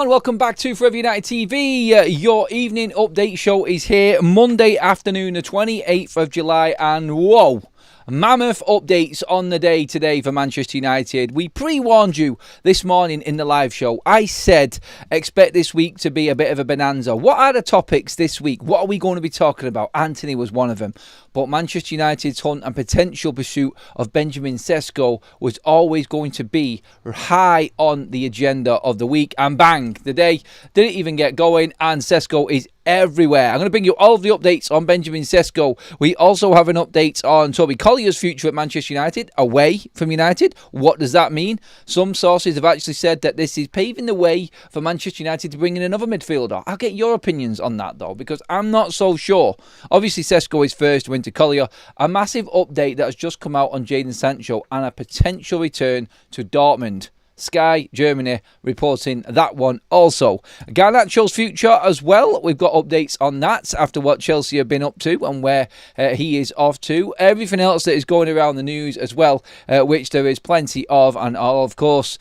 And welcome back to Forever United TV. Your evening update show is here Monday afternoon, the 28th of July, and whoa, mammoth updates on the day today for Manchester United. We pre-warned you this morning in the live show. I said expect this week to be a bit of a bonanza. What are the topics this week? What are we going to be talking about? Anthony was one of them. But Manchester United's hunt and potential pursuit of Benjamin Cesco was always going to be high on the agenda of the week. And bang, the day didn't even get going and Cesco is everywhere. I'm going to bring you all of the updates on Benjamin Cesco. We also have an update on Toby Collier's future at Manchester United, away from United. What does that mean? Some sources have actually said that this is paving the way for Manchester United to bring in another midfielder. I'll get your opinions on that though, because I'm not so sure. Obviously, Cesco is first, went to Collier. A massive update that has just come out on Jaden Sancho and a potential return to Dortmund. Sky Germany reporting that one also. Garnacho's future as well. We've got updates on that after what Chelsea have been up to and where he is off to. Everything else that is going around the news as well, which there is plenty of, and of course,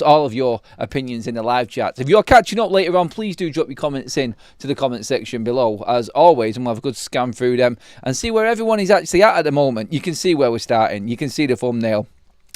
all of your opinions in the live chat. If you're catching up later on, please do drop your comments in to the comment section below as always, and we'll have a good scan through them and see where everyone is actually at the moment. You can see where we're starting. You can see the thumbnail.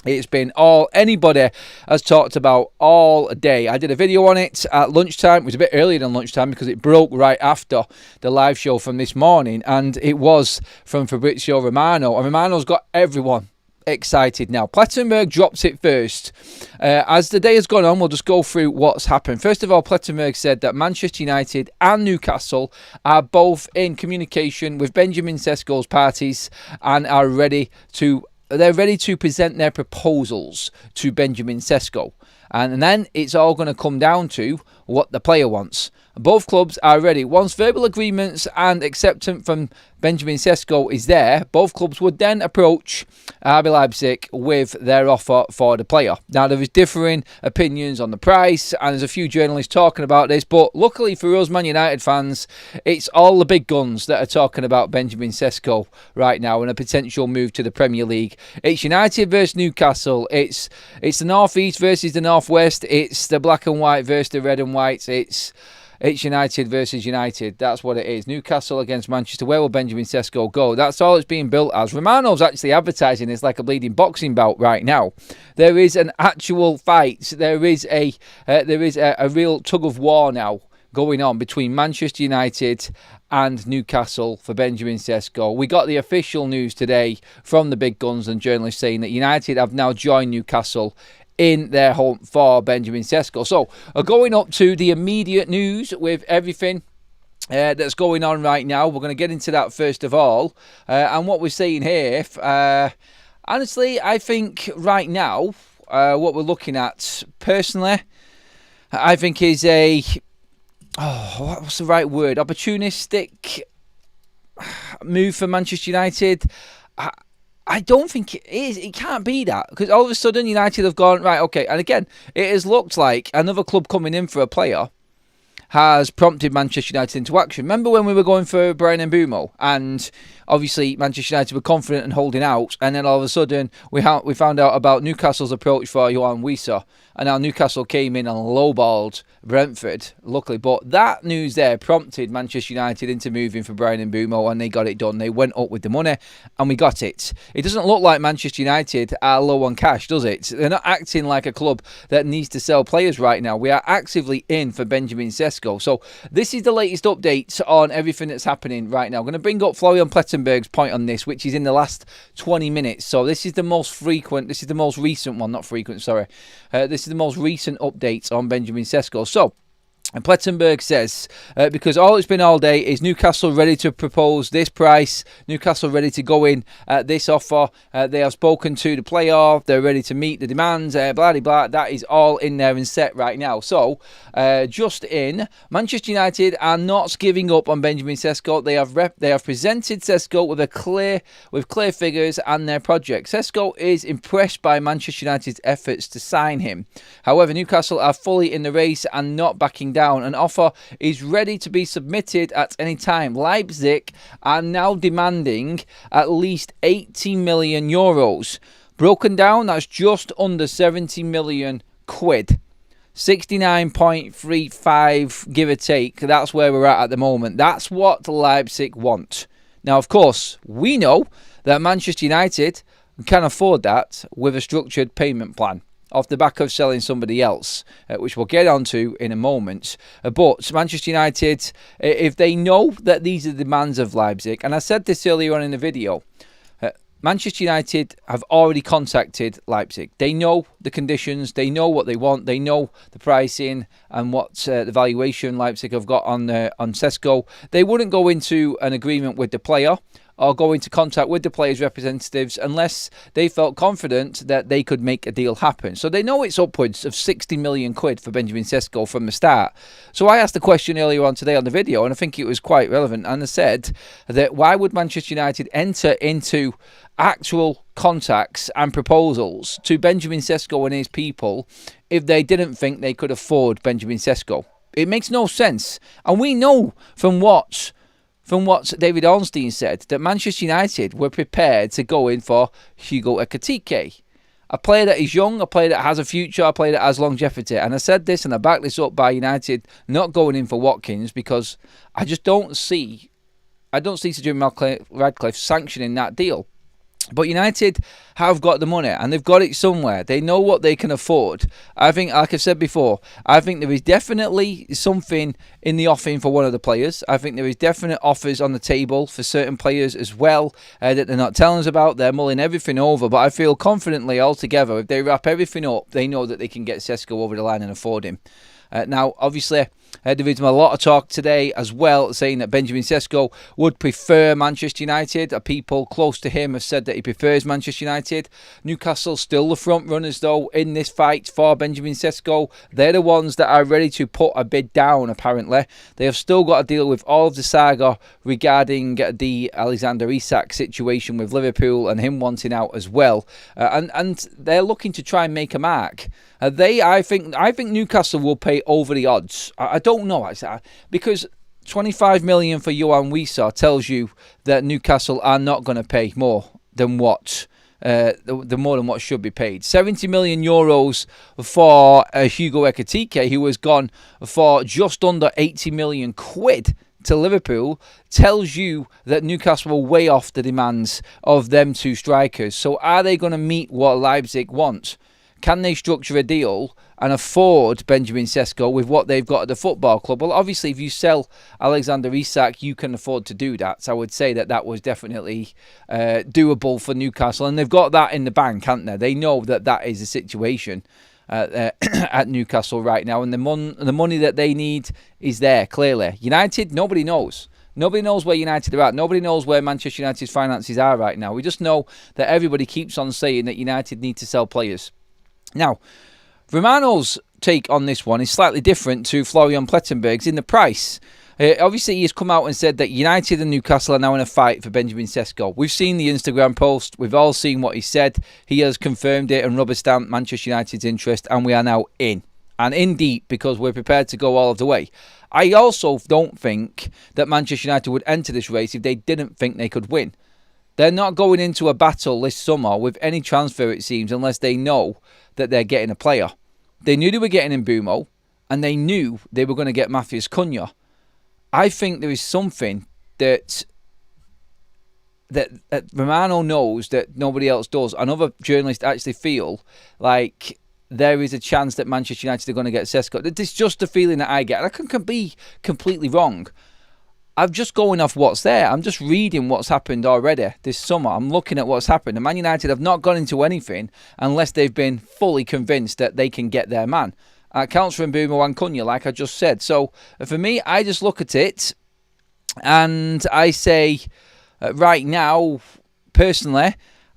It's been all anybody has talked about all day. I did a video on it at lunchtime. It was a bit earlier than lunchtime because it broke right after the live show from this morning. And it was from Fabrizio Roamno. And Romano's got everyone excited now. Plettenberg dropped it first. As the day has gone on, we'll just go through what's happened. First of all, Plettenberg said that Manchester United and Newcastle are both in communication with Benjamin Cesco's parties and are ready to present their proposals to Benjamin Cesco. And then it's all going to come down to what the player wants. Both clubs are ready. Once verbal agreements and acceptance from Benjamin Cesco is there, both clubs would then approach RB Leipzig with their offer for the player. Now, there is differing opinions on the price, and there's a few journalists talking about this, but luckily for us Man United fans, it's all the big guns that are talking about Benjamin Cesco right now and a potential move to the Premier League. It's United versus Newcastle. It's the North East versus the North West. It's the black and white versus the red and white. It's United versus United. That's what it is. Newcastle against Manchester. Where will Benjamin Cesco go? That's all it's being built as. Romano's actually advertising this like a bleeding boxing bout right now. There is an actual fight. There is a real tug of war now going on between Manchester United and Newcastle for Benjamin Cesco. We got the official news today from the big guns and journalists saying that United have now joined Newcastle in their home for Benjamin Cesco. So, going up to the immediate news with everything that's going on right now. We're going to get into that first of all. And what we're saying here, honestly, I think right now, what we're looking at, personally, I think is what's the right word? Opportunistic move for Manchester United. I don't think it is. It can't be that. Because all of a sudden, United have gone, right, okay. And again, it has looked like another club coming in for a player has prompted Manchester United into action. Remember when we were going for Brian Mbeumo? And obviously, Manchester United were confident and holding out. And then all of a sudden, we found out about Newcastle's approach for Johan Wissa. And now Newcastle came in and lowballed Brentford, luckily. But that news there prompted Manchester United into moving for Brian Mbeumo, and they got it done. They went up with the money, and we got it. It doesn't look like Manchester United are low on cash, does it? They're not acting like a club that needs to sell players right now. We are actively in for Benjamin Cesco. So this is the latest update on everything that's happening right now. I'm going to bring up Florian Plettenberg's point on this, which is in the last 20 minutes. So this is the most recent one, not frequent, sorry. This is the most recent update on Benjamin Cesco. So, and Plettenberg says, because all it's been all day is Newcastle ready to propose this price, Newcastle ready to go in at this offer, they have spoken to the player, they're ready to meet the demands, blah, blah, blah. That is all in there and set right now. So, just in, Manchester United are not giving up on Benjamin Cesco. They have presented Cesco with clear figures and their project. Cesco is impressed by Manchester United's efforts to sign him. However, Newcastle are fully in the race and not backing down. An offer is ready to be submitted at any time. Leipzig are now demanding at least 80 million euros. Broken down, that's just under 70 million quid. 69.35, give or take. That's where we're at the moment. That's what Leipzig want. Now, of course, we know that Manchester United can afford that with a structured payment plan off the back of selling somebody else, which we'll get onto in a moment. But Manchester United, if they know that these are the demands of Leipzig, and I said this earlier on in the video, Manchester United have already contacted Leipzig. They know the conditions, they know what they want, they know the pricing and what the valuation Leipzig have got on Cesco. They wouldn't go into an agreement with the player or go into contact with the players' representatives unless they felt confident that they could make a deal happen. So they know it's upwards of 60 million quid for Benjamin Cesco from the start. So I asked the question earlier on today on the video, and I think it was quite relevant, and I said that why would Manchester United enter into actual contacts and proposals to Benjamin Cesco and his people if they didn't think they could afford Benjamin Cesco? It makes no sense. And we know from what David Ornstein said, that Manchester United were prepared to go in for Hugo Ekitike, a player that is young, a player that has a future, a player that has longevity. And I said this, and I backed this up by United not going in for Watkins, because I just don't see Sir Jim Ratcliffe sanctioning that deal. But United have got the money, and they've got it somewhere. They know what they can afford. I think, like I've said before, I think there is definitely something in the offing for one of the players. I think there is definite offers on the table for certain players as well that they're not telling us about. They're mulling everything over, but I feel confidently altogether, if they wrap everything up, they know that they can get Cesco over the line and afford him. Now, obviously, there is a lot of talk today as well, saying that Benjamin Cesco would prefer Manchester United. People close to him have said that he prefers Manchester United. Newcastle still the front runners, though, in this fight for Benjamin Cesco. They're the ones that are ready to put a bid down, apparently. They have still got to deal with all of the saga regarding the Alexander Isak situation with Liverpool and him wanting out as well. And they're looking to try and make a mark. I think Newcastle will pay over the odds. I don't know, because 25 million for Johan Wissa tells you that Newcastle are not going to pay more than what should be paid. 70 million euros for Hugo Ekitike, who has gone for just under 80 million quid to Liverpool, tells you that Newcastle will way off the demands of them two strikers. So are they going to meet what Leipzig want? Can they structure a deal and afford Benjamin Cesco with what they've got at the football club? Well, obviously, if you sell Alexander Isak, you can afford to do that. So I would say that was definitely doable for Newcastle. And they've got that in the bank, haven't they? They know that is the situation at Newcastle right now. And the money that they need is there, clearly. United, nobody knows. Nobody knows where United are at. Nobody knows where Manchester United's finances are right now. We just know that everybody keeps on saying that United need to sell players. Now, Roamno's take on this one is slightly different to Florian Plettenberg's in the price. Obviously, he has come out and said that United and Newcastle are now in a fight for Benjamin Cesco. We've seen the Instagram post. We've all seen what he said. He has confirmed it and rubber-stamped Manchester United's interest, and we are now in. And in deep, because we're prepared to go all of the way. I also don't think that Manchester United would enter this race if they didn't think they could win. They're not going into a battle this summer with any transfer, it seems, unless they know that they're getting a player. They knew they were getting Mbumo, and they knew they were going to get Matheus Cunha. I think there is something that Roamno knows that nobody else does, and other journalists actually feel like there is a chance that Manchester United are going to get Cesco. This is just the feeling that I get, and I can be completely wrong. I'm just going off what's there. I'm just reading what's happened already this summer. I'm looking at what's happened. And Man United have not gone into anything unless they've been fully convinced that they can get their man. It counts for Mbumo and Cunha, like I just said. So for me, I just look at it and I say, right now, personally,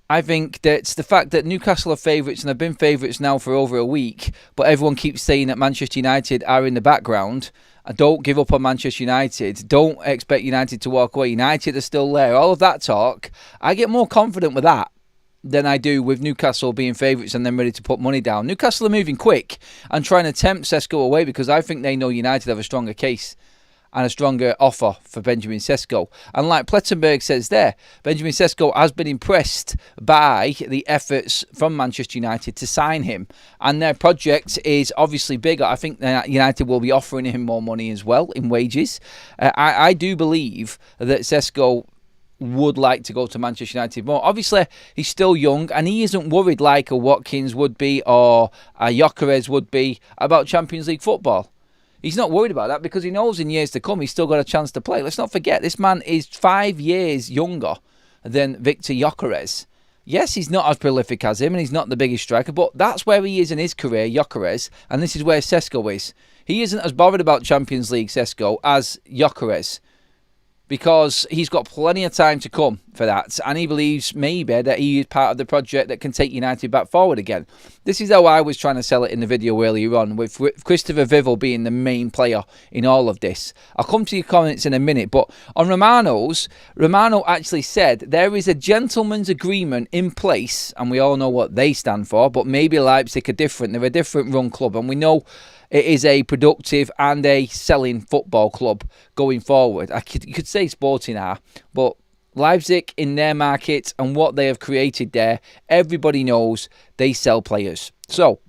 I think that the fact that Newcastle are favourites and have been favourites now for over a week, but everyone keeps saying that Manchester United are in the background. Don't give up on Manchester United. Don't expect United to walk away. United are still there. All of that talk, I get more confident with that than I do with Newcastle being favourites and then ready to put money down. Newcastle are moving quick and trying to tempt Cesco away because I think they know United have a stronger case. and a stronger offer for Benjamin Cesco. And like Plettenberg says there, Benjamin Cesco has been impressed by the efforts from Manchester United to sign him. And their project is obviously bigger. I think that United will be offering him more money as well in wages. I do believe that Cesco would like to go to Manchester United more. Obviously, he's still young and he isn't worried like a Watkins would be or a Gyökeres would be about Champions League football. He's not worried about that because he knows in years to come he's still got a chance to play. Let's not forget, this man is 5 years younger than Victor Gyökeres. Yes, he's not as prolific as him and he's not the biggest striker, but that's where he is in his career, Gyökeres, and this is where Cesco is. He isn't as bothered about Champions League, Cesco, as Gyökeres, because he's got plenty of time to come for that, and he believes maybe that he is part of the project that can take United back forward again. This is how I was trying to sell it in the video earlier on, with Christopher Vivel being the main player in all of this. I'll come to your comments in a minute, but on Roamno actually said there is a gentleman's agreement in place, and we all know what they stand for, but maybe Leipzig are different. They're a different run club, and we know it is a productive and a selling football club going forward. You could say Sporting are, but Leipzig in their market and what they have created there, everybody knows they sell players. So,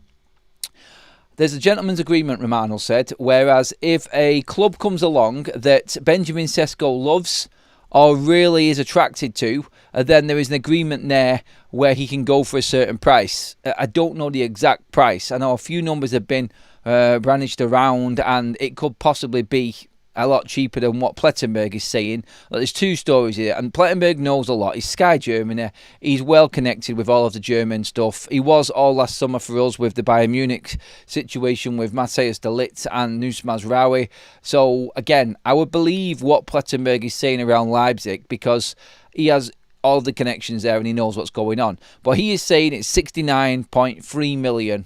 there's a gentleman's agreement, Roamno said, whereas if a club comes along that Benjamin Cesco loves or really is attracted to, then there is an agreement there where he can go for a certain price. I don't know the exact price. I know a few numbers have been brandished around, and it could possibly be a lot cheaper than what Plettenberg is saying. But there's two stories here, and Plettenberg knows a lot. He's Sky Germany. He's well connected with all of the German stuff. He was all last summer for us with the Bayern Munich situation with Matthias de Ligt and Nus Mazraoui. So again, I would believe what Plettenberg is saying around Leipzig because he has all the connections there and he knows what's going on. But he is saying it's 69.3 million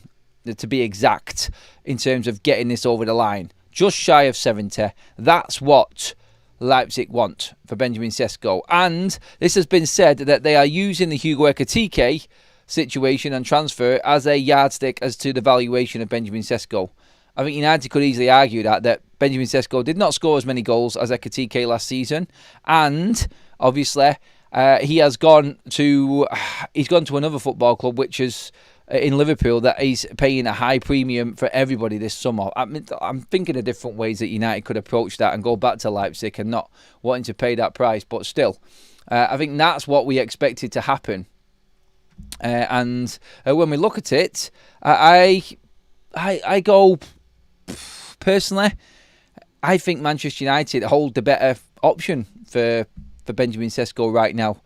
to be exact in terms of getting this over the line. Just shy of 70. That's what Leipzig want for Benjamin Cesco. And this has been said that they are using the Hugo Ekitike situation and transfer as a yardstick as to the valuation of Benjamin Cesco. I think United could easily argue that Benjamin Cesco did not score as many goals as Ekitike last season. And obviously, he's gone to another football club, which is in Liverpool, that he's paying a high premium for everybody this summer. I'm thinking of different ways that United could approach that and go back to Leipzig and not wanting to pay that price. But still, I think that's what we expected to happen. And when we look at it, I go, personally, I think Manchester United hold the better option for Benjamin Cesco right now.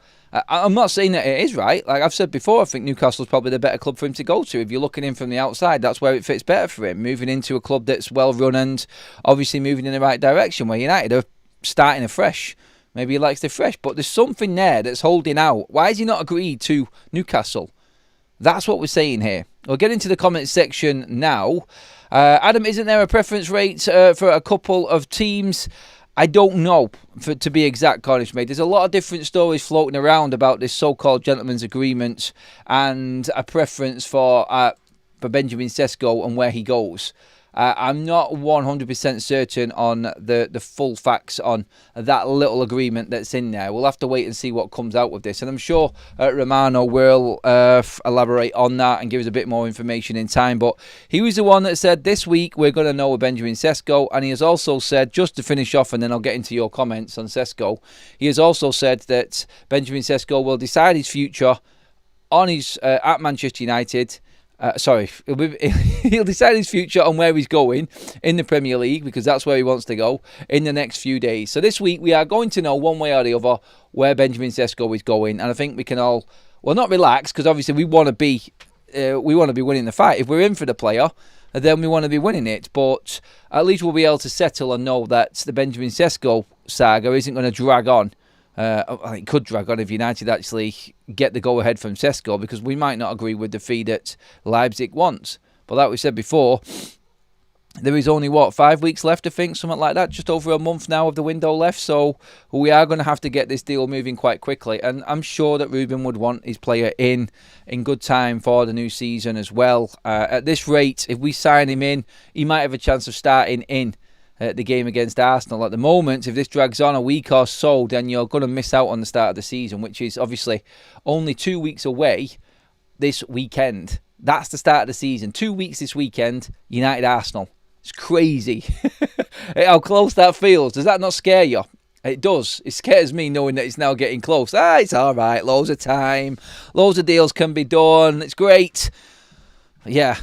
I'm not saying that it is right. Like I've said before, I think Newcastle's probably the better club for him to go to. If you're looking in from the outside, that's where it fits better for him. Moving into a club that's well run and obviously moving in the right direction, where United are starting afresh. Maybe he likes the fresh, but there's something there that's holding out. Why has he not agreed to Newcastle? That's what we're saying here. We'll get into the comments section now. Adam, isn't there a preference rate for a couple of teams? I don't know, to be exact, Cornish mate. There's a lot of different stories floating around about this so-called gentleman's agreement and a preference for Benjamin Cesco and where he goes. I'm not 100% certain on the full facts on that little agreement that's in there. We'll have to wait and see what comes out with this. And I'm sure Roamno will elaborate on that and give us a bit more information in time. But he was the one that said this week we're going to know with Benjamin Cesco. And he has also said, just to finish off, and then I'll get into your comments on Cesco, he has also said that Benjamin Cesco will decide his future on his at Manchester United. He'll decide his future on where he's going in the Premier League, because that's where he wants to go in the next few days. So this week we are going to know one way or the other where Benjamin Cesco is going, and I think we can all, well, not relax, because obviously we want to be winning the fight. If we're in for the player, then we want to be winning it. But at least we'll be able to settle and know that the Benjamin Cesco saga isn't going to drag on. It could drag on if United actually get the go-ahead from Cesco, because we might not agree with the fee that Leipzig wants. But like we said before, there is only, 5 weeks left, I think, something like that. Just over a month now of the window left. So we are going to have to get this deal moving quite quickly. And I'm sure that Ruben would want his player in good time for the new season as well. At this rate, if we sign him in, he might have a chance of starting in the game against Arsenal. At the moment, if this drags on a week or so, then you're going to miss out on the start of the season, which is obviously only 2 weeks away this weekend. That's the start of the season. 2 weeks this weekend, United-Arsenal. It's crazy how close that feels. Does that not scare you? It does. It scares me knowing that it's now getting close. It's all right. Loads of time. Loads of deals can be done. It's great. Yeah,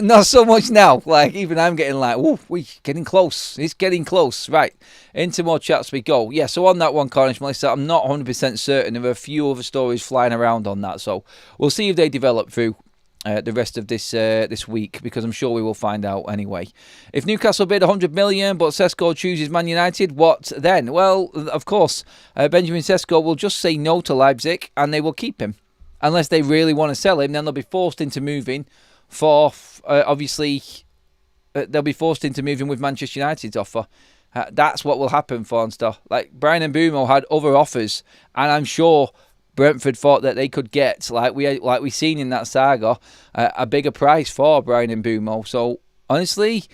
not so much now. Like, even I'm getting like, we're getting close. It's getting close. Right, into more chats we go. Yeah, so on that one, Cornish Melissa, I'm not 100% certain. There are a few other stories flying around on that. So we'll see if they develop through the rest of this week, because I'm sure we will find out anyway. If Newcastle bid 100 million, but Cesco chooses Man United, what then? Well, of course, Benjamin Cesco will just say no to Leipzig, and they will keep him. Unless they really want to sell him, then they'll be forced into moving for, obviously, they'll be forced into moving with Manchester United's offer. That's what will happen, Fornster. Like, Brian Mbeumo had other offers, and I'm sure Brentford thought that they could get, like we seen in that saga, a bigger price for Brian Mbeumo. So, honestly,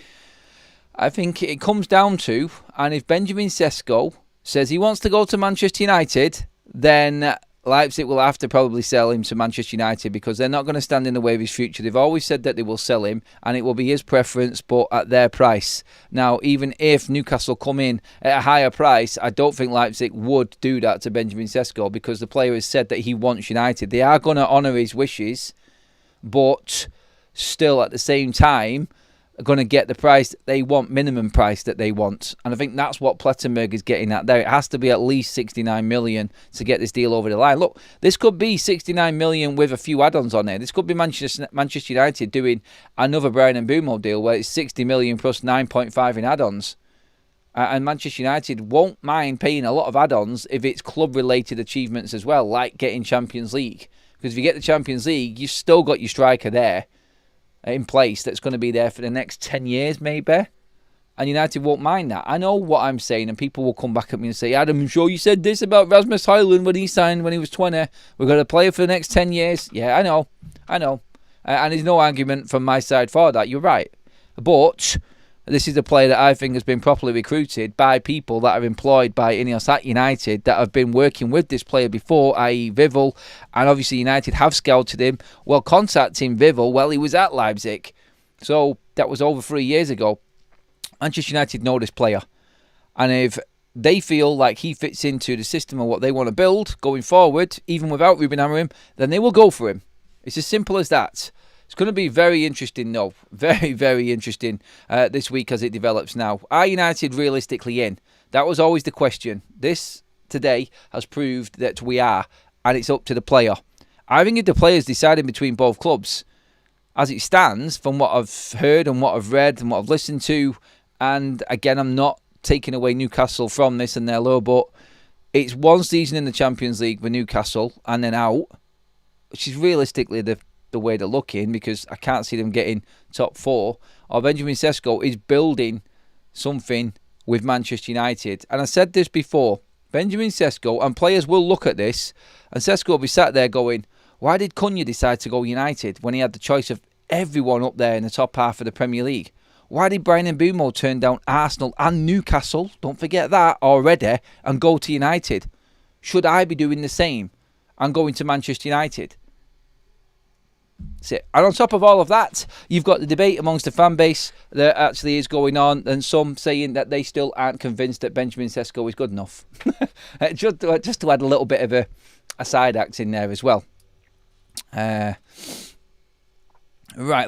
I think it comes down to, and if Benjamin Cesco says he wants to go to Manchester United, then Leipzig will have to probably sell him to Manchester United, because they're not going to stand in the way of his future. They've always said that they will sell him, and it will be his preference, but at their price. Now, even if Newcastle come in at a higher price, I don't think Leipzig would do that to Benjamin Cesco, because the player has said that he wants United. They are going to honour his wishes, but still at the same time are going to get the price that they want, minimum price that they want. And I think that's what Plettenberg is getting at there. It has to be at least 69 million to get this deal over the line. Look, this could be 69 million with a few add-ons on there. This could be Manchester United doing another Brian Mbeumo deal where it's 60 million plus 9.5 in add-ons. And Manchester United won't mind paying a lot of add-ons if it's club-related achievements as well, like getting Champions League. Because if you get the Champions League, you've still got your striker there in place that's going to be there for the next 10 years maybe, and United won't mind that. I know what I'm saying, and people will come back at me and say, Adam, I'm sure you said this about Rasmus Højlund when he signed when he was 20. We're going to play it for the next 10 years. Yeah, I know. And there's no argument from my side for that. You're right. But this is a player that I think has been properly recruited by people that are employed by Ineos at United that have been working with this player before, i.e. Vival, and obviously United have scouted him. Well, contacting Vival, well, he was at Leipzig, so that was over 3 years ago. Manchester United know this player, and if they feel like he fits into the system of what they want to build going forward, even without Ruben Amorim, then they will go for him. It's as simple as that. It's going to be very interesting, though. Very, very interesting this week as it develops now. Are United realistically in? That was always the question. This today has proved that we are, and it's up to the player. I think if the player's deciding between both clubs, as it stands, from what I've heard and what I've read and what I've listened to, and again, I'm not taking away Newcastle from this and their low, but it's one season in the Champions League with Newcastle and then out, which is realistically the way they're looking, because I can't see them getting top four. Or Benjamin Cesco is building something with Manchester United. And I said this before, Benjamin Cesco, and players will look at this, and Cesco will be sat there going, why did Cunha decide to go United when he had the choice of everyone up there in the top half of the Premier League? Why did Brian Mbeumo turn down Arsenal and Newcastle, don't forget that already, and go to United? Should I be doing the same and going to Manchester United? And on top of all of that, you've got the debate amongst the fan base that actually is going on, and some saying that they still aren't convinced that Benjamin Cesco is good enough. just to add a little bit of a side act in there as well. Right,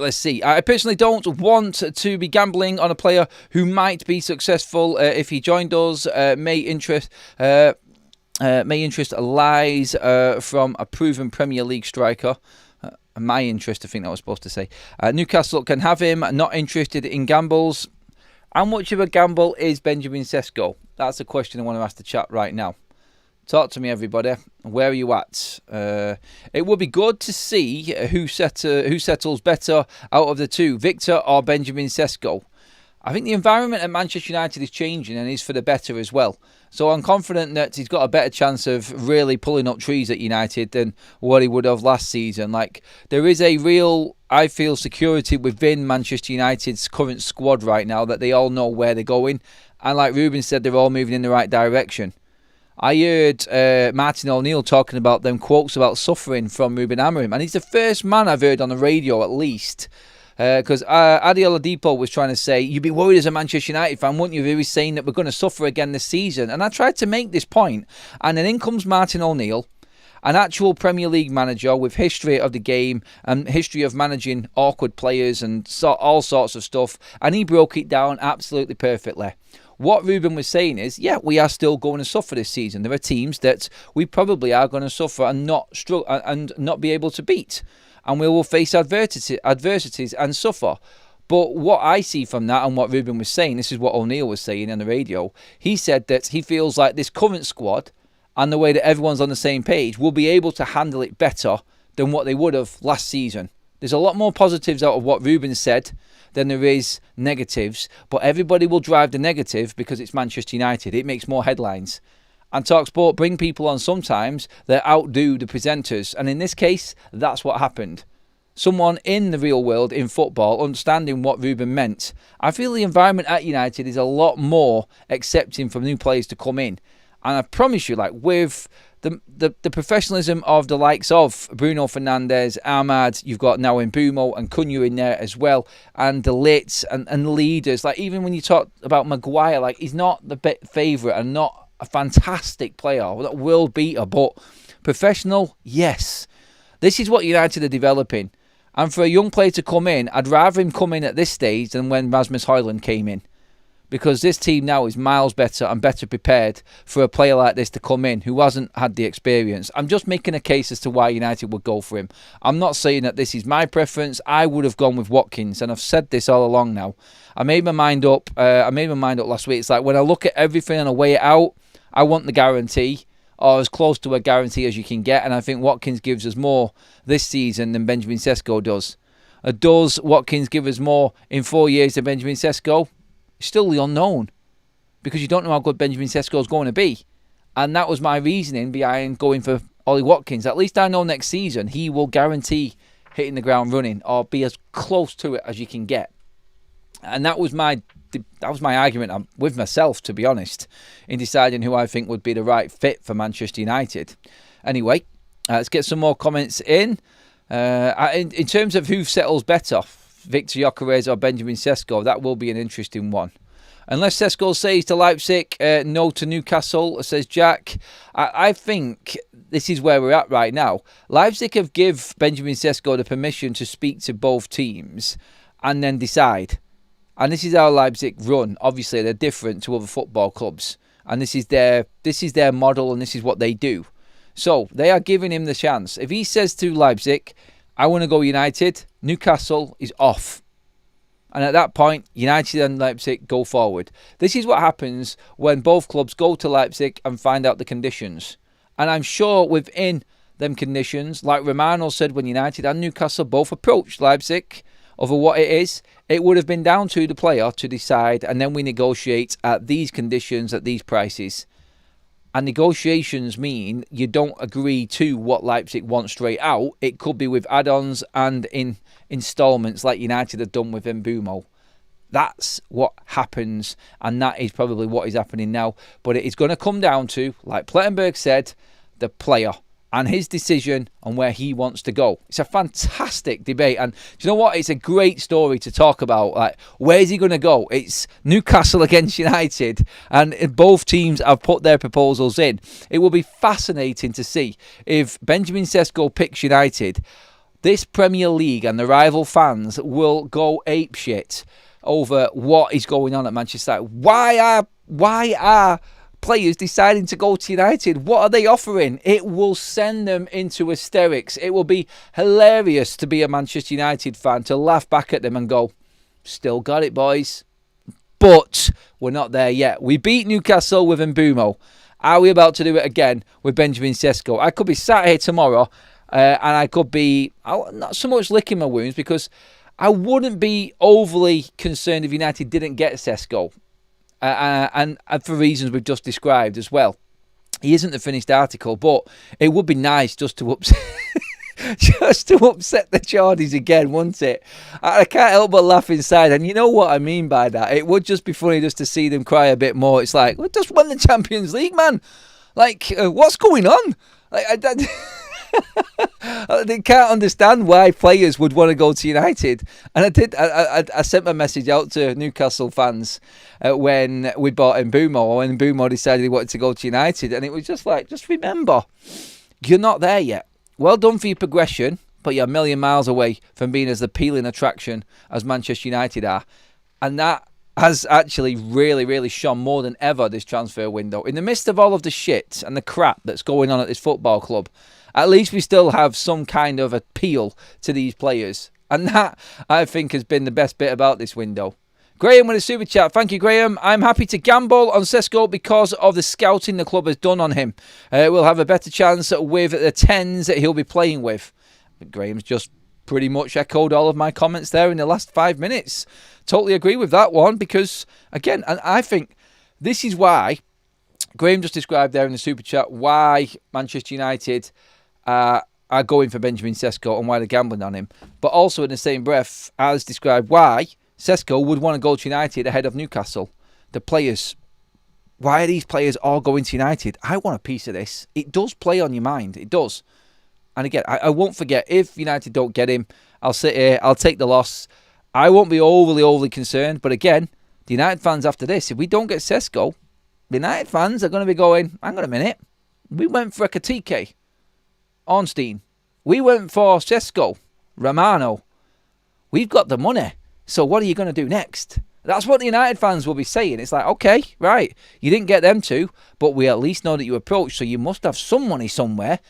let's see. I personally don't want to be gambling on a player who might be successful if he joined us. May interest lies from a proven Premier League striker. My interest, I think that was supposed to say. Newcastle can have him, not interested in gambles. How much of a gamble is Benjamin Cesco? That's a question I want to ask the chat right now. Talk to me, everybody. Where are you at? It would be good to see who settles better out of the two, Victor or Benjamin Cesco. I think the environment at Manchester United is changing and is for the better as well. So I'm confident that he's got a better chance of really pulling up trees at United than what he would have last season. Like, there is a real, I feel, security within Manchester United's current squad right now that they all know where they're going. And like Ruben said, they're all moving in the right direction. I heard Martin O'Neill talking about them quotes about suffering from Ruben Amorim. And he's the first man I've heard on the radio, at least. Because Adi Oladipo was trying to say, you'd be worried as a Manchester United fan, wouldn't you? He was saying that we're going to suffer again this season. And I tried to make this point. And then in comes Martin O'Neill, an actual Premier League manager with history of the game and history of managing awkward players and all sorts of stuff. And he broke it down absolutely perfectly. What Ruben was saying is, yeah, we are still going to suffer this season. There are teams that we probably are going to suffer and not be able to beat. And we will face adversities and suffer. But what I see from that and what Ruben was saying, this is what O'Neill was saying on the radio, he said that he feels like this current squad and the way that everyone's on the same page will be able to handle it better than what they would have last season. There's a lot more positives out of what Ruben said than there is negatives, but everybody will drive the negative because it's Manchester United. It makes more headlines. And TalkSport bring people on sometimes that outdo the presenters. And in this case, that's what happened. Someone in the real world, in football, understanding what Ruben meant. I feel the environment at United is a lot more accepting for new players to come in. And I promise you, like, with the professionalism of the likes of Bruno Fernandes, Ahmad, you've got now Mbeumo and Cunha in there as well, and the Litz and leaders. Like, even when you talk about Maguire, like, he's not the favourite and not a fantastic player, that world beater, but professional, yes. This is what United are developing. And for a young player to come in, I'd rather him come in at this stage than when Rasmus Højlund came in. Because this team now is miles better and better prepared for a player like this to come in who hasn't had the experience. I'm just making a case as to why United would go for him. I'm not saying that this is my preference. I would have gone with Watkins, and I've said this all along now. I made my mind up. Last week. It's like when I look at everything and I weigh it out, I want the guarantee, or as close to a guarantee as you can get, and I think Watkins gives us more this season than Benjamin Cesco does. Does Watkins give us more in 4 years than Benjamin Cesco? Still the unknown, because you don't know how good Benjamin Cesco is going to be. And that was my reasoning behind going for Ollie Watkins. At least I know next season he will guarantee hitting the ground running, or be as close to it as you can get. And that was my argument with myself, to be honest, in deciding who I think would be the right fit for Manchester United. Anyway, let's get some more comments in. In terms of who settles better, Victor Gyökeres or Benjamin Sesko, that will be an interesting one. Unless Sesko says to Leipzig, no to Newcastle, says Jack. I think this is where we're at right now. Leipzig have given Benjamin Sesko the permission to speak to both teams and then decide. And this is how Leipzig run. Obviously, they're different to other football clubs. And this is their model, and this is what they do. So, they are giving him the chance. If he says to Leipzig, I want to go United, Newcastle is off. And at that point, United and Leipzig go forward. This is what happens when both clubs go to Leipzig and find out the conditions. And I'm sure within them conditions, like Romano said when United and Newcastle both approached Leipzig over what it is, it would have been down to the player to decide, and then we negotiate at these conditions, at these prices. And negotiations mean you don't agree to what Leipzig want straight out. It could be with add-ons and in installments like United have done with Mbeumo. That's what happens, and that is probably what is happening now. But it is going to come down to, like Plettenberg said, the player and his decision on where he wants to go. It's a fantastic debate, and do you know what? It's a great story to talk about. Like, where's he going to go? It's Newcastle against United, and both teams have put their proposals in. It will be fascinating to see if Benjamin Sesko picks United. This Premier League and the rival fans will go apeshit over what is going on at Manchester United. Why are players deciding to go to United? What are they offering? It will send them into hysterics. It will be hilarious to be a Manchester United fan, to laugh back at them and go, still got it, boys. But we're not there yet. We beat Newcastle with Mbeumo. Are we about to do it again with Benjamin Sesko? I could be sat here tomorrow and I could be not so much licking my wounds, because I wouldn't be overly concerned if United didn't get Cesco. And for reasons we've just described as well. He isn't the finished article, but it would be nice just to upset just to upset the Geordies again, wouldn't it? I can't help but laugh inside, and you know what I mean by that. It would just be funny just to see them cry a bit more. It's like, we just won the Champions League, man. Like, what's going on? Like, they can't understand why players would want to go to United. And I sent my message out to Newcastle fans when we bought Mbumo, and Mbumo decided he wanted to go to United, and it was just like, just remember, you're not there yet. Well done for your progression, but you're a million miles away from being as appealing attraction as Manchester United are. And that has actually really, really shone more than ever this transfer window. In the midst of all of the shit and the crap that's going on at this football club, at least we still have some kind of appeal to these players. And that, I think, has been the best bit about this window. Graham with a super chat. Thank you, Graham. I'm happy to gamble on Cesco because of the scouting the club has done on him. We'll have a better chance with the 10s that he'll be playing with. But Graham's just pretty much echoed all of my comments there in the last 5 minutes. Totally agree with that one because, again, and I think this is why Graham just described there in the super chat why Manchester United are going for Benjamin Cesco and why they're gambling on him. But also in the same breath as described why Cesco would want to go to United ahead of Newcastle. The players, why are these players all going to United? I want a piece of this. It does play on your mind. It does. And again, I won't forget, if United don't get him, I'll sit here, I'll take the loss. I won't be overly concerned. But again, the United fans after this, if we don't get Cesco, the United fans are going to be going, hang on a minute, we went for a Katike, Ornstein. We went for Sesko, Roamno. We've got the money. So what are you going to do next? That's what the United fans will be saying. It's like, okay, right, you didn't get them two, but we at least know that you approached, so you must have some money somewhere.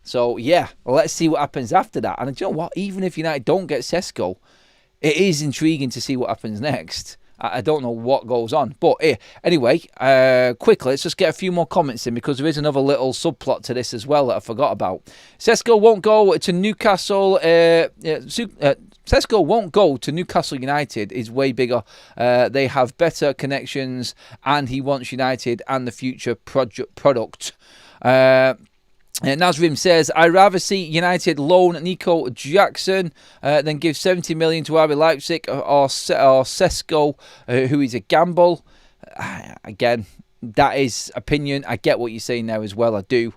So, yeah, let's see what happens after that. And you know what? Even if United don't get Cesco, it is intriguing to see what happens next. I don't know what goes on. But anyway, quickly, let's just get a few more comments in because there is another little subplot to this as well that I forgot about. Cesco won't go to Newcastle. Cesco won't go to Newcastle United. Is way bigger. They have better connections, and he wants United and the future product. Nazrim says, I'd rather see United loan Nico Jackson than give 70 million to RB Leipzig or Cesco, who is a gamble. Again, that is opinion. I get what you're saying there as well. I do.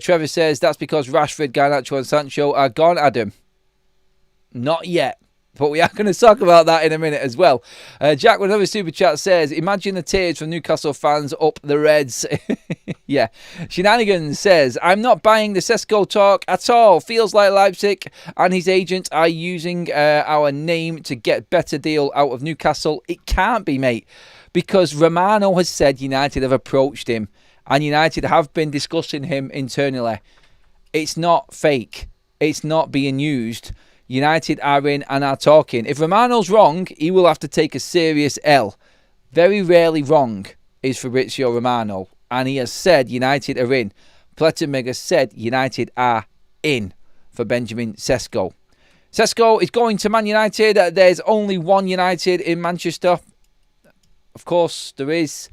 Trevor says, that's because Rashford, Garnacho and Sancho are gone, Adam. Not yet. But we are going to talk about that in a minute as well. Jack with another super chat says, imagine the tears from Newcastle fans up the Reds. Yeah. Shenanigans says, I'm not buying the Cesco talk at all. Feels like Leipzig and his agent are using our name to get better deal out of Newcastle. It can't be, mate. Because Roamno has said United have approached him. And United have been discussing him internally. It's not fake. It's not being used. United are in and are talking. If Roamno's wrong, he will have to take a serious L. Very rarely wrong is Fabrizio Roamno. And he has said United are in. Plettenberg has said United are in for Benjamin Cesco. Cesco is going to Man United. There's only one United in Manchester. Of course, there is.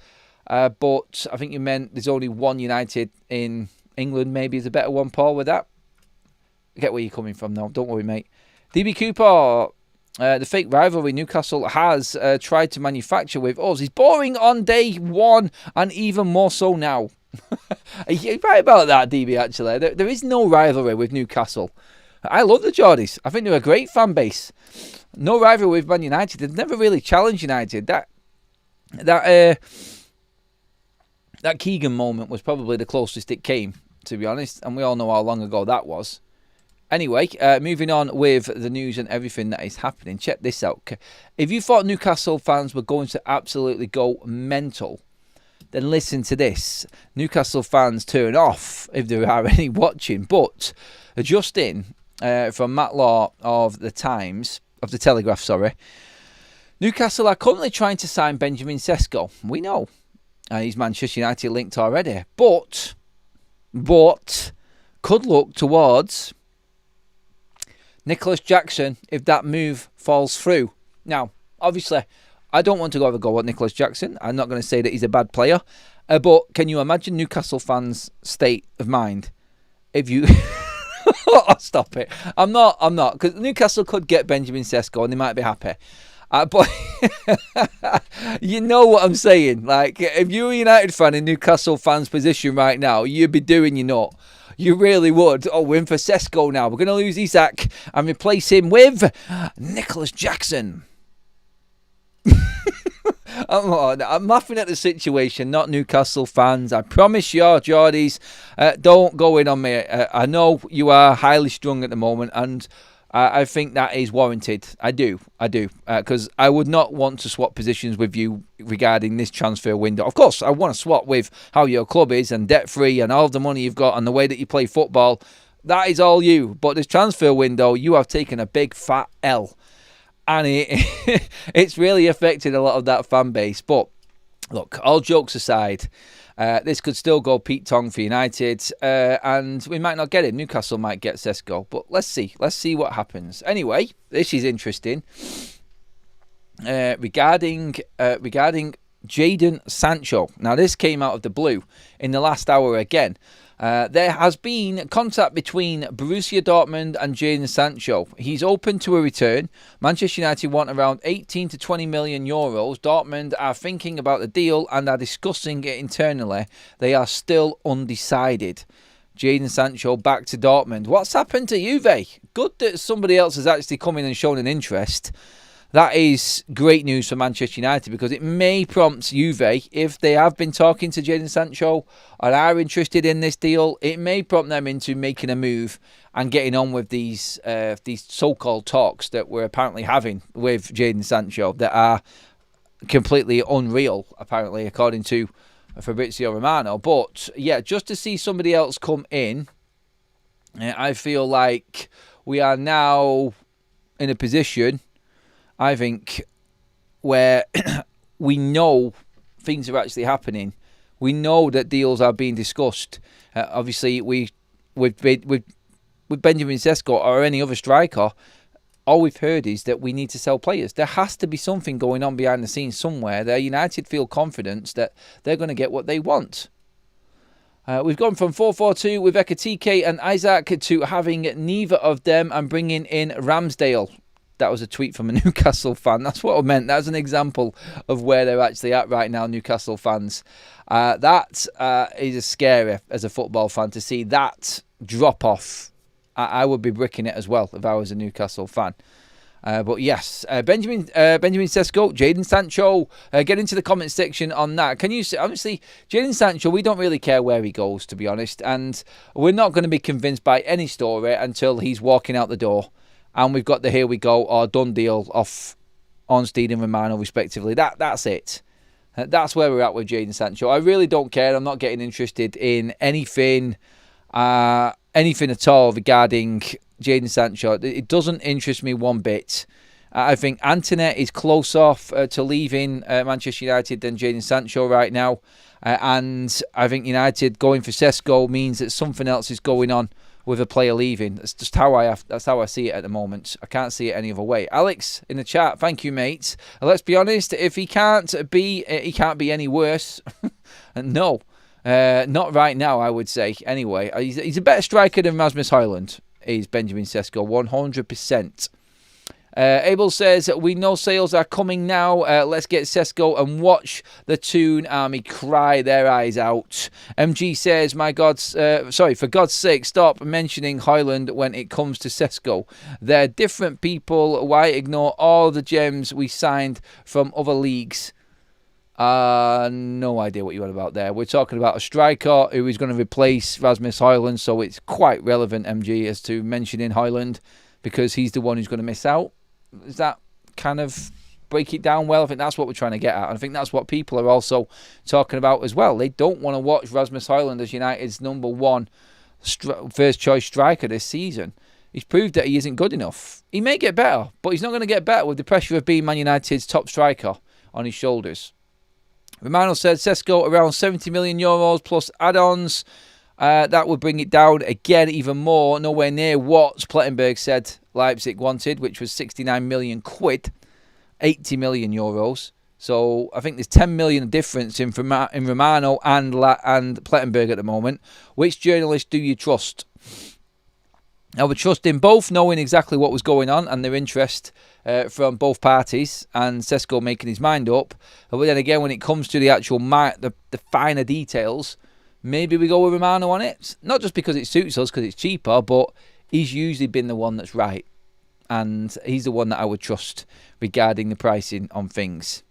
But I think you meant there's only one United in England. Maybe is a better one, Paul, with that. I get where you're coming from, though. Don't worry, mate. DB Cooper, the fake rivalry Newcastle has tried to manufacture with us is boring on day one and even more so now. You're right about that, DB, actually. There is no rivalry with Newcastle. I love the Geordies. I think they're a great fan base. No rivalry with Man United. They've never really challenged United. That Keegan moment was probably the closest it came, to be honest. And we all know how long ago that was. Anyway, moving on with the news and everything that is happening. Check this out. If you thought Newcastle fans were going to absolutely go mental, then listen to this. Newcastle fans turn off if there are any watching. But just in from Matt Law of the Telegraph, Newcastle are currently trying to sign Benjamin Cesco. We know he's Manchester United linked already, but could look towards Nicholas Jackson, if that move falls through. Now, obviously, I don't want to go have a go at Nicholas Jackson. I'm not going to say that he's a bad player. But can you imagine Newcastle fans' state of mind if you... Oh, stop it. I'm not. Because Newcastle could get Benjamin Cesco and they might be happy. But you know what I'm saying. Like, if you're a United fan in Newcastle fans' position right now, you'd be doing your nut. You really would. Oh, we're in for Sesko now. We're going to lose Isaac and replace him with Nicholas Jackson. I'm laughing at the situation, not Newcastle fans. I promise you, Geordies, don't go in on me. I know you are highly strung at the moment, and I think that is warranted. I do. Because I would not want to swap positions with you regarding this transfer window. Of course, I want to swap with how your club is and debt-free and all of the money you've got and the way that you play football. That is all you. But this transfer window, you have taken a big fat L. And it's really affected a lot of that fan base. But look, all jokes aside, this could still go Pete Tong for United. And we might not get it. Newcastle might get Sesko. But let's see. Let's see what happens. Anyway, this is interesting. Regarding Jaden Sancho. Now, this came out of the blue in the last hour again. There has been contact between Borussia Dortmund and Jaden Sancho. He's open to a return. Manchester United want around 18 to 20 million euros. Dortmund are thinking about the deal and are discussing it internally. They are still undecided. Jaden Sancho back to Dortmund. What's happened to Juve? Good that somebody else has actually come in and shown an interest. That is great news for Manchester United because it may prompt Juve, if they have been talking to Jaden Sancho and are interested in this deal, it may prompt them into making a move and getting on with these so-called talks that we're apparently having with Jaden Sancho that are completely unreal, apparently, according to Fabrizio Roamno. But, yeah, just to see somebody else come in, I feel like we are now in a position, I think, where we know things are actually happening. We know that deals are being discussed. Obviously, with Benjamin Cesco or any other striker, all we've heard is that we need to sell players. There has to be something going on behind the scenes somewhere that United feel confident that they're going to get what they want. We've gone from 4-4-2 with Ekatike and Isaac to having neither of them and bringing in Ramsdale. That was a tweet from a Newcastle fan. That's what I meant. That's an example of where they're actually at right now, Newcastle fans. That is scary as a football fan to see that drop off. I would be bricking it as well if I was a Newcastle fan. But yes, Benjamin Sesko, Jaden Sancho, get into the comment section on that. Can you see, obviously, Jaden Sancho, we don't really care where he goes, to be honest. And we're not going to be convinced by any story until he's walking out the door. And we've got the here we go or done deal off Ornstein and Romano, respectively. That's it. That's where we're at with Jaden Sancho. I really don't care. I'm not getting interested in anything at all regarding Jaden Sancho. It doesn't interest me one bit. I think Antonet is close off to leaving Manchester United than Jaden Sancho right now. And I think United going for Cesco means that something else is going on with a player leaving. That's just how I see it at the moment. I can't see it any other way. Alex in the chat, thank you, mate. Let's be honest, if he can't be any worse. No, not right now, I would say. Anyway, he's a better striker than Rasmus Højlund. Is Benjamin Sesko 100%. Abel says, we know sales are coming now. Let's get Cesco and watch the Toon Army cry their eyes out. MG says, for God's sake, stop mentioning Højlund when it comes to Cesco. They're different people. Why ignore all the gems we signed from other leagues? No idea what you're on about there. We're talking about a striker who is going to replace Rasmus Højlund, so it's quite relevant, MG, as to mentioning Højlund because he's the one who's going to miss out. Does that kind of break it down well? I think that's what we're trying to get at. And I think that's what people are also talking about as well. They don't want to watch Rasmus Højlund as United's number one first choice striker this season. He's proved that he isn't good enough. He may get better, but he's not going to get better with the pressure of being Man United's top striker on his shoulders. Romano said Cesco around 70 million euros plus add-ons. That would bring it down again even more, nowhere near what Plettenberg said Leipzig wanted, which was 69 million quid, 80 million euros. So I think there's 10 million difference in Roamno and Plettenberg at the moment. Which journalist do you trust? I would trust in both, knowing exactly what was going on and their interest from both parties, and Cesco making his mind up. But then again, when it comes to the actual the finer details, maybe we go with Roamno on it. Not just because it suits us, because it's cheaper, but he's usually been the one that's right. And he's the one that I would trust regarding the pricing on things.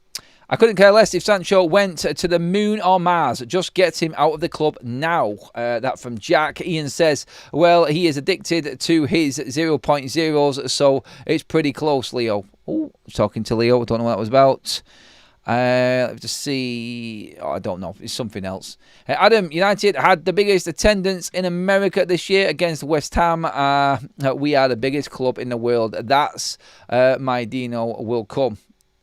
I couldn't care less if Sancho went to the moon or Mars. Just get him out of the club now. That from Jack. Ian says, well, he is addicted to his 0.0s, so it's pretty close, Leo. Oh, talking to Leo. I don't know what that was about. Let's just see. Oh, I don't know. It's something else. Adam, United had the biggest attendance in America this year against West Ham. We are the biggest club in the world. That's my Dino will come.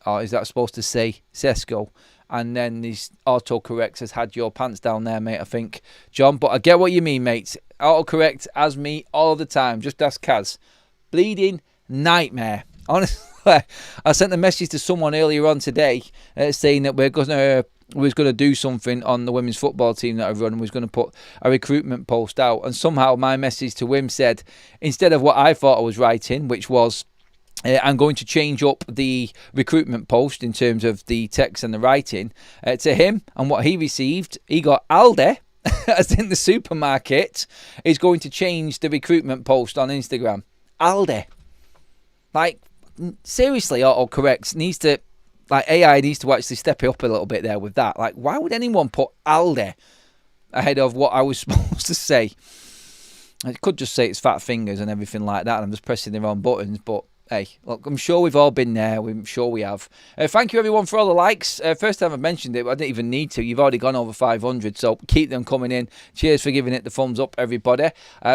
Or is that supposed to say Cesco? And then these autocorrect has had your pants down there, mate, I think, John. But I get what you mean, mate. Autocorrect as me all the time. Just ask Kaz. Bleeding nightmare. Honestly, I sent a message to someone earlier on today saying that we was going to do something on the women's football team that I run, and was going to put a recruitment post out. And somehow my message to him said, instead of what I thought I was writing, which was, I'm going to change up the recruitment post in terms of the text and the writing to him. And what he received, he got Aldi, as in the supermarket, is going to change the recruitment post on Instagram. Aldi. Like, seriously, autocorrect needs to, like, AI needs to actually step it up a little bit there with that. Like, why would anyone put Aldi ahead of what I was supposed to say? I could just say it's fat fingers and everything like that, and I'm just pressing the wrong buttons, but hey, look, I'm sure we've all been there. I'm sure we have. Thank you, everyone, for all the likes. First time I've mentioned it, but I didn't even need to. You've already gone over 500, so keep them coming in. Cheers for giving it the thumbs up, everybody.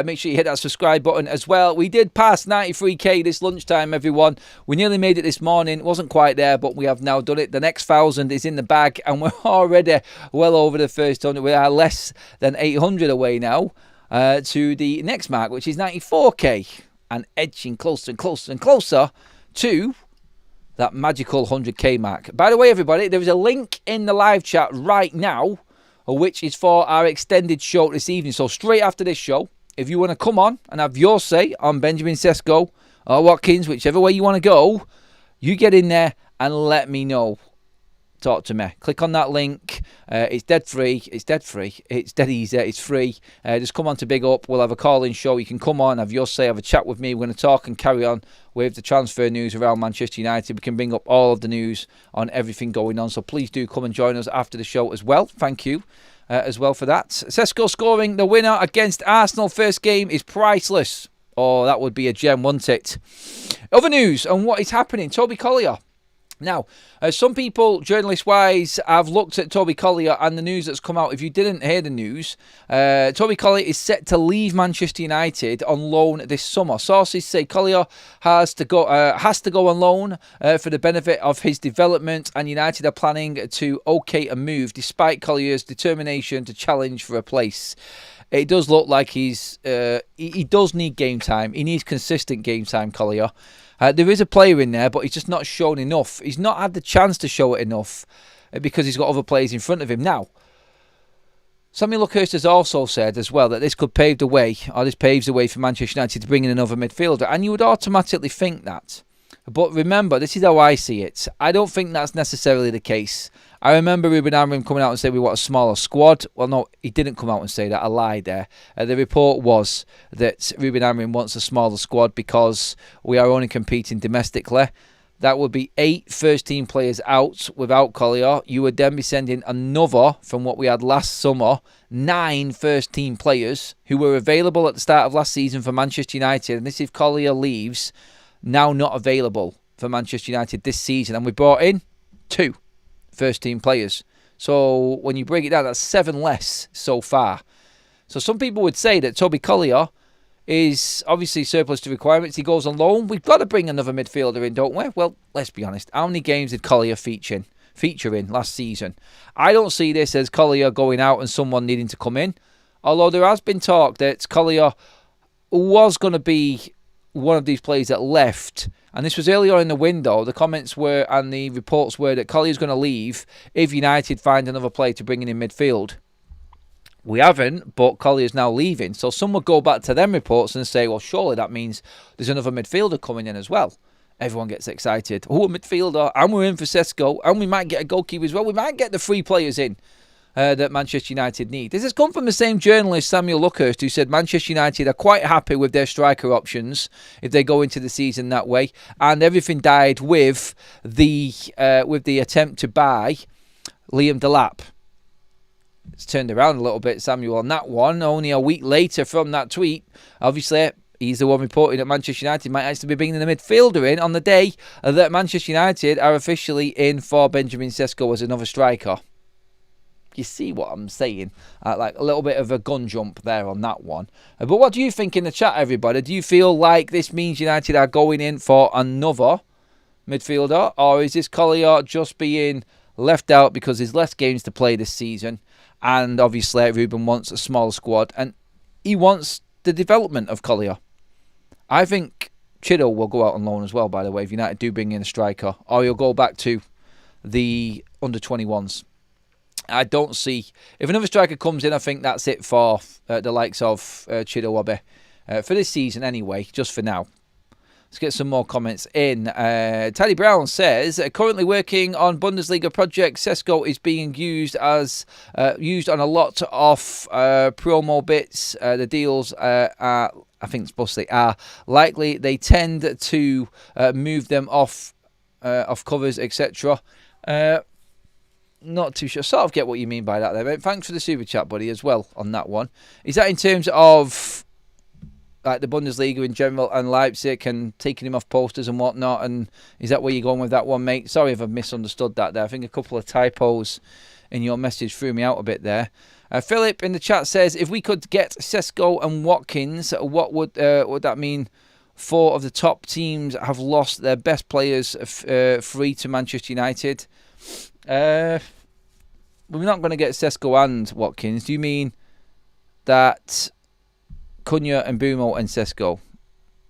Make sure you hit that subscribe button as well. We did pass 93k this lunchtime, everyone. We nearly made it this morning. Wasn't quite there, but we have now done it. The next 1,000 is in the bag, and we're already well over the first 100. We are less than 800 away now to the next mark, which is 94k. And edging closer and closer and closer to that magical 100k mark. By the way, everybody, there is a link in the live chat right now, which is for our extended show this evening. So straight after this show, if you want to come on and have your say on Benjamin Sesko or Watkins, whichever way you want to go, you get in there and let me know. Talk to me. Click on that link. It's dead free. It's dead free. It's dead easy. It's free. Just come on to Big Up. We'll have a call-in show. You can come on, have your say, have a chat with me. We're going to talk and carry on with the transfer news around Manchester United. We can bring up all of the news on everything going on. So please do come and join us after the show as well. Thank you as well for that. Cesco scoring the winner against Arsenal. First game is priceless. Oh, that would be a gem, wouldn't it? Other news on what is happening. Toby Collier. Now, some people, journalist-wise, have looked at Toby Collier and the news that's come out. If you didn't hear the news, Toby Collier is set to leave Manchester United on loan this summer. Sources say Collier has to go on loan for the benefit of his development, and United are planning to okay a move despite Collier's determination to challenge for a place. It does look like he does need game time. He needs consistent game time, Collier. There is a player in there, but he's just not shown enough. He's not had the chance to show it enough because he's got other players in front of him. Now, Samuel Luckhurst has also said as well that this could pave the way, or this paves the way for Manchester United to bring in another midfielder. And you would automatically think that. But remember, this is how I see it. I don't think that's necessarily the case. I remember Ruben Amorim coming out and saying we want a smaller squad. Well, no, he didn't come out and say that. I lied there. The report was that Ruben Amorim wants a smaller squad because we are only competing domestically. That would be 8 first-team players out without Collier. You would then be sending another, from what we had last summer, 9 first-team players who were available at the start of last season for Manchester United. And this, if Collier leaves, now not available for Manchester United this season. And we brought in 2 first-team players. So when you break it down, that's 7 less so far. So some people would say that Toby Collier is obviously surplus to requirements. He goes on loan. We've got to bring another midfielder in, don't we? Well, let's be honest. How many games did Collier feature in last season? I don't see this as Collier going out and someone needing to come in. Although there has been talk that Collier was going to be one of these players that left, and this was earlier on in the window. The comments were, and the reports were, that Collier's going to leave if United find another player to bring in midfield. We haven't, but Collier's now leaving. So some would go back to them reports and say, well, surely that means there's another midfielder coming in as well. Everyone gets excited. Oh, a midfielder, and we're in for Cesco, and we might get a goalkeeper as well. We might get the 3 players in that Manchester United need. This has come from the same journalist, Samuel Luckhurst, who said Manchester United are quite happy with their striker options if they go into the season that way, and everything died with the attempt to buy Liam Delap. It's turned around a little bit, Samuel, on that one. Only a week later from that tweet, obviously, he's the one reporting that Manchester United might actually be bringing the midfielder in on the day that Manchester United are officially in for Benjamin Sesko as another striker. You see what I'm saying? Like a little bit of a gun jump there on that one. But what do you think in the chat, everybody? Do you feel like this means United are going in for another midfielder? Or is this Collier just being left out because there's less games to play this season? And obviously Ruben wants a small squad. And he wants the development of Collier. I think Chido will go out on loan as well, by the way, if United do bring in a striker. Or he'll go back to the under-21s. I don't see... If another striker comes in, I think that's it for the likes of Chido Wabe. For this season anyway, just for now. Let's get some more comments in. Teddy Brown says, currently working on Bundesliga projects, Cesco is being used on a lot of promo bits. The deals are, I think it's supposed to say, are likely. They tend to move them off covers, etc. Not too sure. Sort of get what you mean by that there, mate. Thanks for the super chat, buddy, as well on that one. Is that in terms of like the Bundesliga in general and Leipzig and taking him off posters and whatnot? And is that where you're going with that one, mate? Sorry if I've misunderstood that there. I think a couple of typos in your message threw me out a bit there. Philip in the chat says, if we could get Sesko and Watkins, what would that mean? 4 of the top teams have lost their best players free to Manchester United. We're not going to get Sesko and Watkins. Do you mean that Cunha and Bumo and Sesko?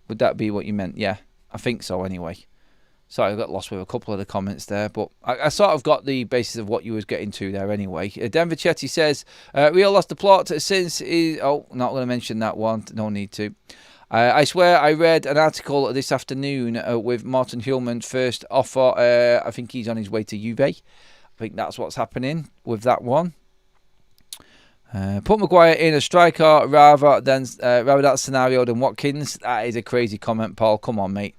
Would that be what you meant? Yeah, I think so anyway. Sorry, I got lost with a couple of the comments there, but I sort of got the basis of what you was getting to there anyway. Denver Chetty says, Real lost the plot since... not going to mention that one. No need to. I swear I read an article this afternoon with Martin Hillman's first offer. I think he's on his way to Juve. I think that's what's happening with that one. Put Maguire in a striker rather that scenario than Watkins. That is a crazy comment, Paul. Come on, mate.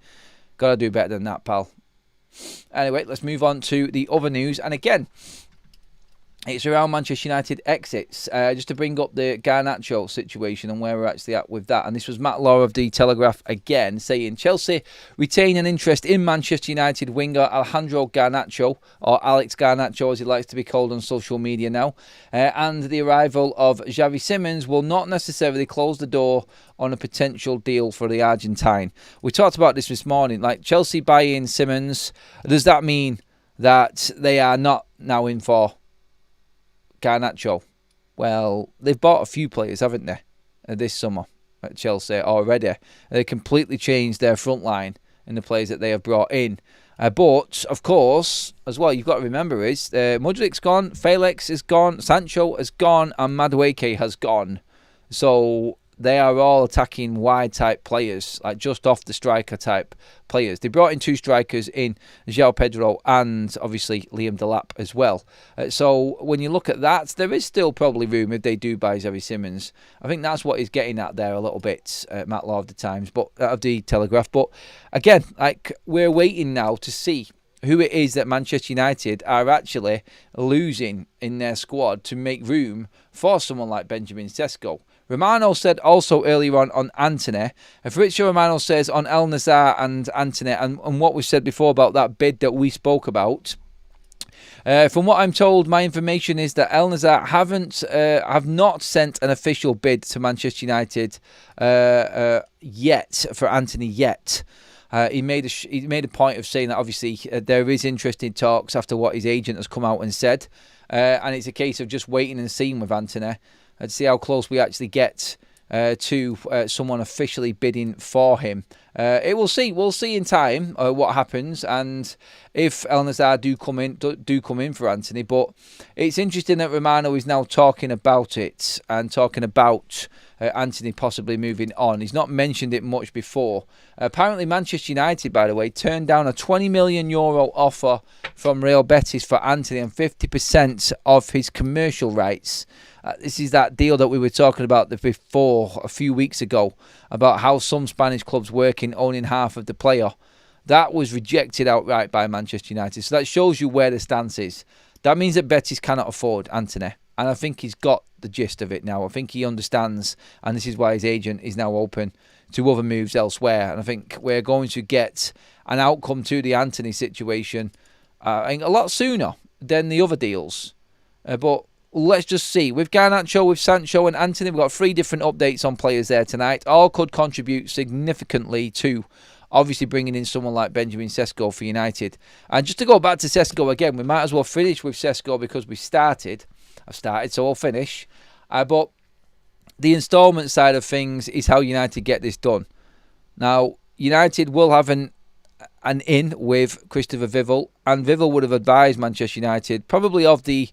Got to do better than that, pal. Anyway, let's move on to the other news. And again, it's around Manchester United exits. Just to bring up the Garnacho situation and where we're actually at with that. And this was Matt Law of the Telegraph again saying Chelsea retain an interest in Manchester United winger Alejandro Garnacho, or Alex Garnacho as he likes to be called on social media now. And the arrival of Xavi Simons will not necessarily close the door on a potential deal for the Argentine. We talked about this morning. Like Chelsea buying Simons, does that mean that they are not now in for Garnacho? Well, they've bought a few players, haven't they, this summer at Chelsea already. They completely changed their front line in the players that they have brought in. But, of course, as well, you've got to remember is Mudrik's gone, Felix is gone, Sancho has gone, and Madueke has gone. So they are all attacking wide type players, like just off the striker type players. They brought in 2 strikers in João Pedro and obviously Liam Delap as well. So when you look at that, there is still probably room if they do buy Xavi Simons. I think that's what he's getting at there a little bit, Matt Law of the Times, but of the Telegraph. But again, like we're waiting now to see who it is that Manchester United are actually losing in their squad to make room for someone like Benjamin Sesko. Romano said also earlier on Antony. Fabrizio Romano says on El Nazar and Antony, and what we said before about that bid that we spoke about. From what I'm told, my information is that El Nazar have not sent an official bid to Manchester United yet for Antony yet. He made a point of saying that obviously there is interest in talks after what his agent has come out and said, and it's a case of just waiting and seeing with Antony. and see how close we actually get to someone officially bidding for him. We'll see in time what happens, and if El Nazar do come in for Anthony. But it's interesting that Roamno is now talking about it and talking about Anthony possibly moving on. He's not mentioned it much before. Apparently Manchester United, by the way, turned down a €20 million offer from Real Betis for Anthony and 50% of his commercial rights. This is that deal that we were talking about before a few weeks ago, about how some Spanish clubs work in owning half of the player. That was rejected outright by Manchester United. So that shows you where the stance is. That means that Betis cannot afford Anthony. And I think he's got the gist of it now. I think he understands, and this is why his agent is now open to other moves elsewhere. And I think we're going to get an outcome to the Anthony situation a lot sooner than the other deals. But let's just see. With Garnacho, with Sancho and Anthony, we've got 3 different updates on players there tonight. All could contribute significantly to obviously bringing in someone like Benjamin Cesco for United. And just to go back to Cesco again, we might as well finish with Cesco because we started. I've started, so I'll finish. But the instalment side of things is how United get this done. Now, United will have an in with Christopher Vival, and Vival would have advised Manchester United probably of the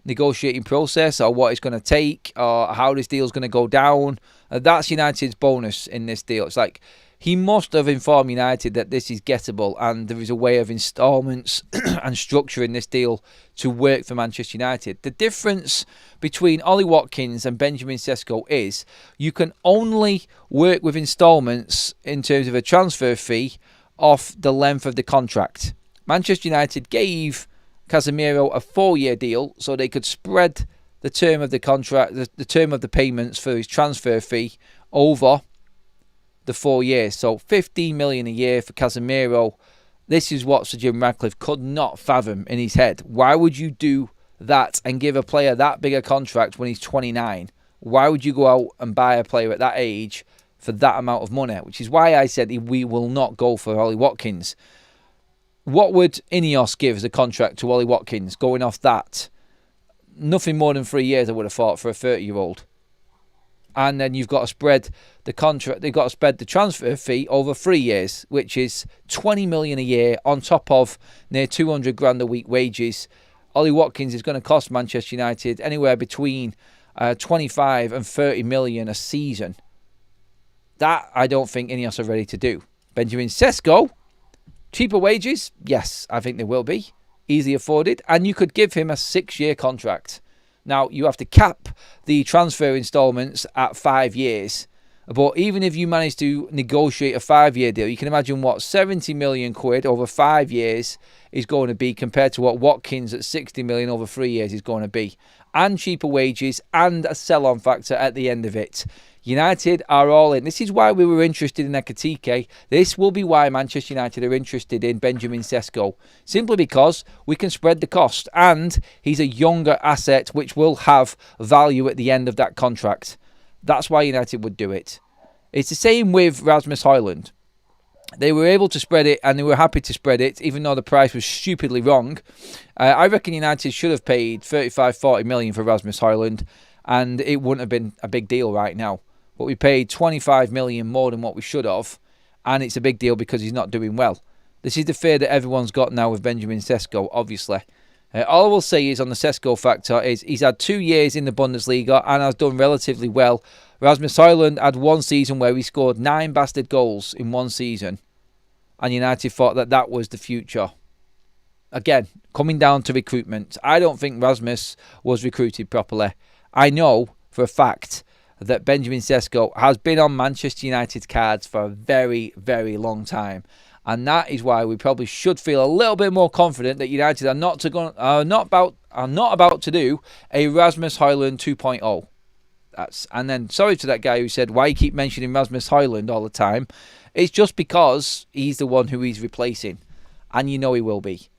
negotiating process or what it's going to take or how this deal is going to go down. That's United's bonus in this deal. It's like he must have informed United that this is gettable and there is a way of instalments and structuring this deal to work for Manchester United. The difference between Ollie Watkins and Benjamin Sesko is you can only work with instalments in terms of a transfer fee off the length of the contract. Manchester United gave Casemiro a 4-year deal so they could spread the term of the contract, the term of the payments for his transfer fee over the 4 years. So 15 million a year for Casemiro. This is what Sir Jim Ratcliffe could not fathom in his head. Why would you do that and give a player that big a contract when he's 29? Why would you go out and buy a player at that age for that amount of money? Which is why I said we will not go for Ollie Watkins. What would Ineos give as a contract to Ollie Watkins going off that? Nothing more than 3 years, I would have thought, for a 30-year-old. And then you've got to spread the contract. They've got to spread the transfer fee over 3 years, which is 20 million a year on top of near 200 grand a week wages. Ollie Watkins is going to cost Manchester United anywhere between 25 and 30 million a season. That I don't think Ineos are ready to do. Benjamin Cesco, cheaper wages? Yes, I think they will be. Easily afforded. And you could give him a 6-year contract. Now, you have to cap the transfer instalments at 5 years. But even if you manage to negotiate a 5-year deal, you can imagine what 70 million quid over 5 years is going to be compared to what Watkins at 60 million over 3 years is going to be. And cheaper wages and a sell-on factor at the end of it. United are all in. This is why we were interested in Ekitike. This will be why Manchester United are interested in Benjamin Cesco. Simply because we can spread the cost. And he's a younger asset which will have value at the end of that contract. That's why United would do it. It's the same with Rasmus Højlund. They were able to spread it and they were happy to spread it even though the price was stupidly wrong. I reckon United should have paid 35-40 million for Rasmus Højlund and it wouldn't have been a big deal right now. But we paid 25 million more than what we should have, and it's a big deal because he's not doing well. This is the fear that everyone's got now with Benjamin Cesco, obviously. All I will say is on the Cesco factor is he's had 2 years in the Bundesliga and has done relatively well. Rasmus Højlund had one season where he scored 9 bastard goals in one season, and United thought that that was the future. Again, coming down to recruitment, I don't think Rasmus was recruited properly. I know for a fact that Benjamin Cesco has been on Manchester United's cards for a very, very long time. And that is why we probably should feel a little bit more confident that United are not about to do a Rasmus Højlund 2.0. And then sorry to that guy who said, why you keep mentioning Rasmus Højlund all the time? It's just because he's the one who he's replacing. And you know he will be.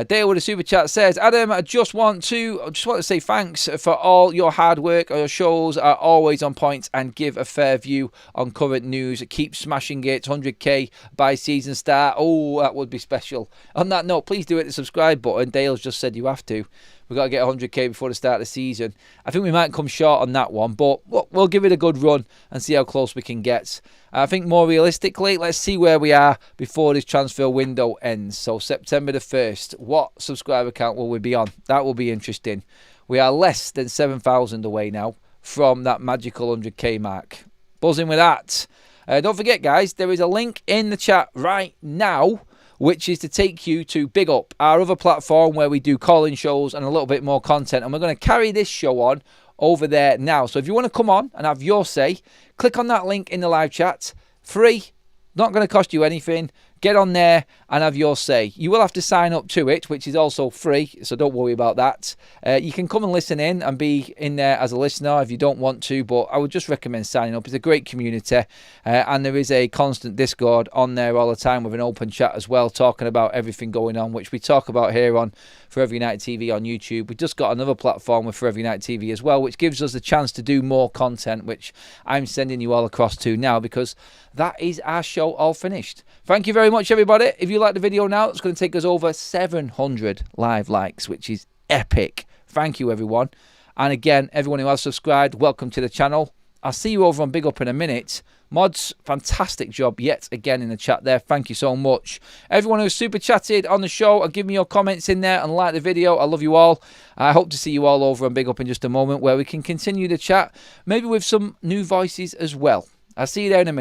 Dale with a super chat says, Adam, I just want to say thanks for all your hard work. Your shows are always on point and give a fair view on current news. Keep smashing it. 100k by season start. Oh, that would be special. On that note, please do hit the subscribe button. Dale's just said you have to. we've got to get 100k before the start of the season. I think we might come short on that one, but we'll give it a good run and see how close we can get. I think more realistically, let's see where we are before this transfer window ends. So September the 1st, what subscriber count will we be on? That will be interesting. We are less than 7,000 away now from that magical 100k mark. Buzzing with that. Don't forget, guys, there is a link in the chat right now, which is to take you to Big Up, our other platform where we do call-in shows and a little bit more content. And we're going to carry this show on over there now. So if you want to come on and have your say, click on that link in the live chat. Free, not going to cost you anything. Get on there and have your say. You will have to sign up to it, which is also free, so don't worry about that. You can come and listen in and be in there as a listener if you don't want to, but I would just recommend signing up. It's a great community, and there is a constant Discord on there all the time with an open chat as well, talking about everything going on, which we talk about here on Forever United TV on YouTube. We've just got another platform with Forever United TV as well, which gives us the chance to do more content, which I'm sending you all across to now, because that is our show all finished. Thank you very much, everybody. If you like the video now, it's going to take us over 700 live likes, which is epic. Thank you, everyone. And again, everyone who has subscribed, welcome to the channel. I'll see you over on Big Up in a minute. Mods, fantastic job yet again in the chat there. Thank you so much. Everyone who's super chatted on the show and give me your comments in there and like the video. I love you all. I hope to see you all over on Big Up in just a moment where we can continue the chat, maybe with some new voices as well. I'll see you there in a minute.